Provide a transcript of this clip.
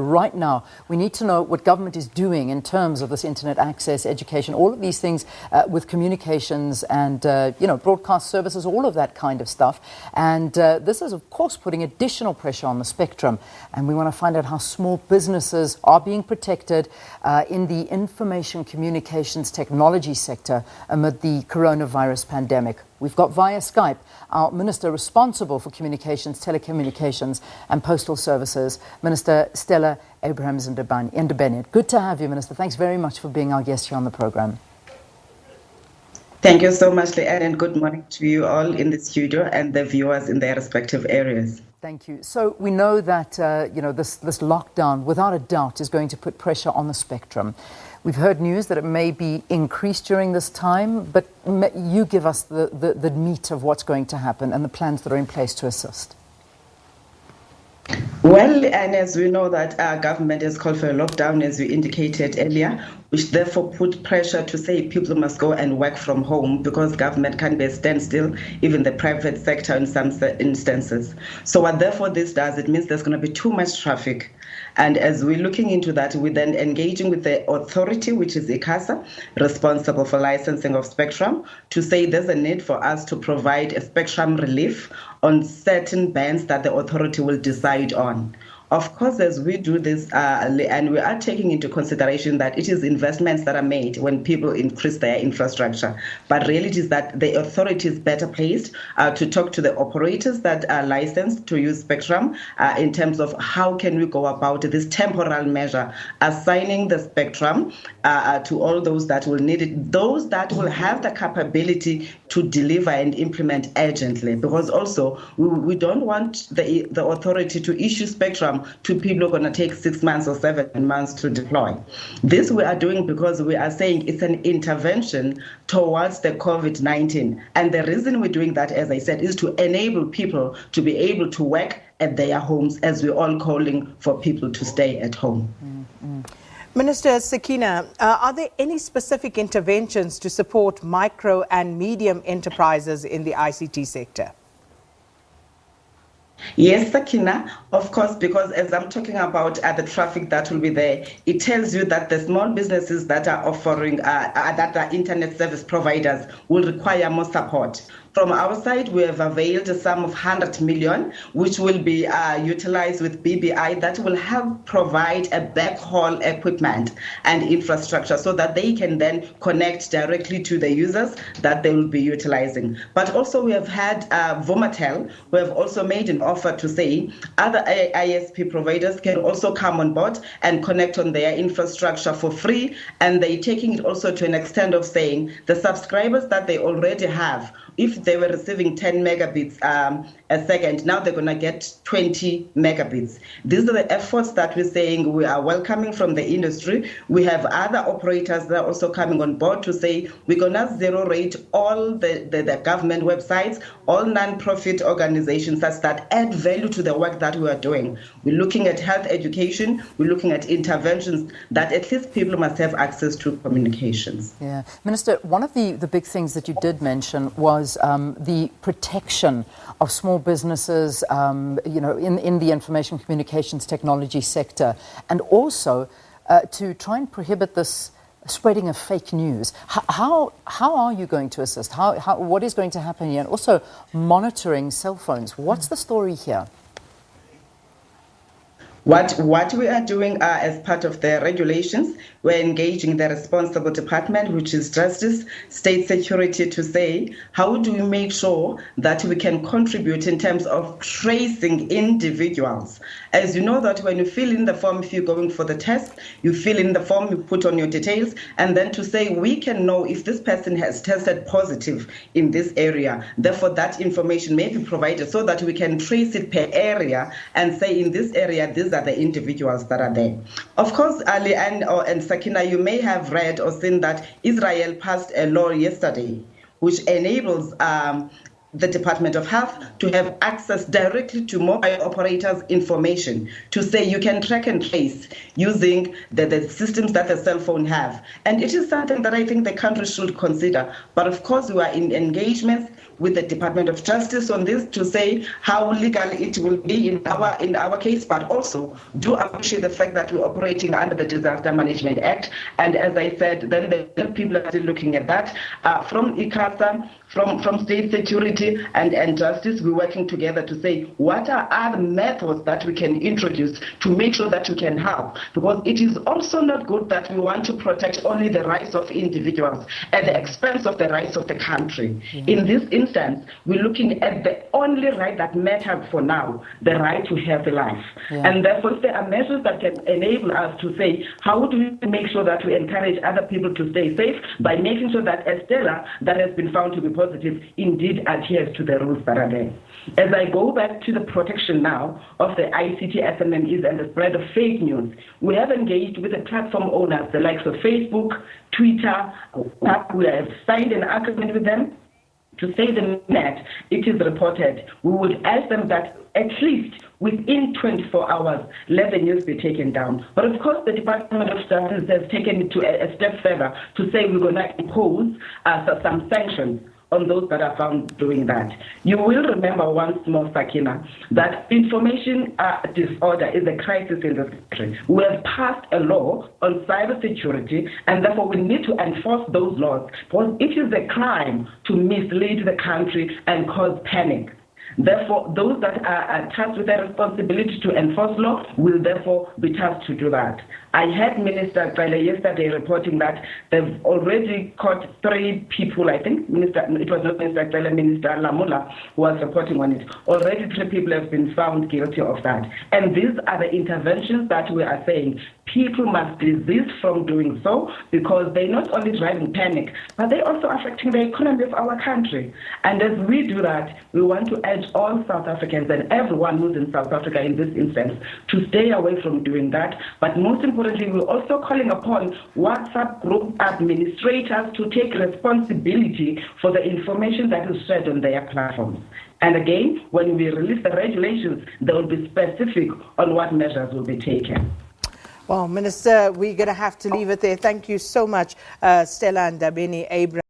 Right now, we need to know what government is doing in terms of this internet access, education, all of these things with communications and, broadcast services, all of that kind of stuff. And this is, of course, putting additional pressure on the spectrum. And we want to find out how small businesses are being protected in the information communications technology sector amid the coronavirus pandemic. We've got via Skype our Minister responsible for communications, telecommunications and postal services, Minister Stella Abrahams-Ndabeni. Good to have you, Minister. Thanks very much for being our guest here on the program. Thank you so much, Leanne, and good morning to you all in the studio and the viewers in their respective areas. Thank you. So we know that, this lockdown, without a doubt, is going to put pressure on the spectrum. We've heard news that it may be increased during this time, but you give us the meat of what's going to happen and the plans that are in place to assist. Well, and as we know that our government has called for a lockdown, as we indicated earlier, which therefore put pressure to say people must go and work from home because government can't be a standstill, even the private sector in some instances. So what therefore this does, it means there's going to be too much traffic. And as we're looking into that, we're then engaging with the authority, which is ICASA, responsible for licensing of spectrum, to say there's a need for us to provide a spectrum relief on certain bands that the authority will decide on. Of course, as we do this, and we are taking into consideration that it is investments that are made when people increase their infrastructure. But reality is that the authority is better placed to talk to the operators that are licensed to use spectrum in terms of how can we go about this temporal measure, assigning the spectrum to all those that will need it, those that will have the capability to deliver and implement urgently. Because also, we don't want the authority to issue spectrum to people who are going to take 6 months or 7 months to deploy. This we are doing because we are saying it's an intervention towards the COVID-19. And the reason we're doing that, as I said, is to enable people to be able to work at their homes, as we're all calling for people to stay at home. Minister Sakina, are there any specific interventions to support micro and medium enterprises in the ICT sector? Yes, Sakina, of course, because as I'm talking about the traffic that will be there, it tells you that the small businesses that are offering, that are internet service providers will require more support. From our side, we have availed a sum of 100 million, which will be utilized with BBI that will help provide a backhaul equipment and infrastructure so that they can then connect directly to the users that they will be utilizing. But also we have had Vomatel, who have also made an offer to say other ISP providers can also come on board and connect on their infrastructure for free. And they're taking it also to an extent of saying the subscribers that they already have, if they were receiving 10 megabits a second, now they're going to get 20 megabits. These are the efforts that we're saying we are welcoming from the industry. We have other operators that are also coming on board to say we're going to zero rate all the government websites, all non-profit organizations that add value to the work that we are doing. We're looking at health education. We're looking at interventions that at least people must have access to communications. Yeah. Minister, one of the big things that you did mention was the protection of small businesses, in the information communications technology sector, and also to try and prohibit this spreading of fake news. How are you going to assist? What is going to happen here? And also monitoring cell phones. What's the story here? What we are doing as part of the regulations, we're engaging the responsible department, which is Justice, State Security, to say, how do we make sure that we can contribute in terms of tracing individuals? As you know that when you fill in the form, if you're going for the test, you fill in the form, you put on your details, and then to say, we can know if this person has tested positive in this area. Therefore, that information may be provided so that we can trace it per area and say, in this area, these are the individuals that are there. Of course, Ali and Sakina, you may have read or seen that Israel passed a law yesterday which enables the Department of Health to have access directly to mobile operators' information to say you can track and trace using the systems that the cell phone have. And it is something that I think the country should consider. But of course, we are in engagements with the Department of Justice on this to say how legal it will be in our case, but also do appreciate the fact that we're operating under the Disaster Management Act. And as I said, then the people are still looking at that. From ICASA, from state security and justice, we're working together to say what are other methods that we can introduce to make sure that we can help. Because it is also not good that we want to protect only the rights of individuals at the expense of the rights of the country. In this instance, we're looking at the only right that matters for now, the right to have a life. And therefore, there are measures that can enable us to say, how do we make sure that we encourage other people to stay safe by making sure that Stella, that has been found to be positive, indeed adheres to the rules that are there. As I go back to the protection now of the ICT SMMEs and the spread of fake news, we have engaged with the platform owners, the likes of Facebook, Twitter. We have signed an agreement with them to say the net it is reported. We would ask them that at least within 24 hours, let the news be taken down. But of course, the Department of Justice has taken it to a step further to say we're going to impose some sanctions on those that are found doing that. You will remember once more, Sakina, that information disorder is a crisis in this country. We have passed a law on cybersecurity, and therefore we need to enforce those laws, because it is a crime to mislead the country and cause panic. Therefore, those that are tasked with the responsibility to enforce law will therefore be tasked to do that. I had Minister Cyril yesterday reporting that they've already caught 3 people, I think. It was not Minister Cyril, Minister Lamula, who was reporting on it. Already 3 people have been found guilty of that. And these are the interventions that we are saying people must desist from doing so, because they're not only driving panic, but they're also affecting the economy of our country. And as we do that, we want to urge all South Africans and everyone who's in South Africa in this instance to stay away from doing that. But most importantly, we're also calling upon WhatsApp group administrators to take responsibility for the information that is shared on their platforms. And again, when we release the regulations, they will be specific on what measures will be taken. Well, Minister, we're going to have to leave it there. Thank you so much, Stella Ndabeni-Abrahams.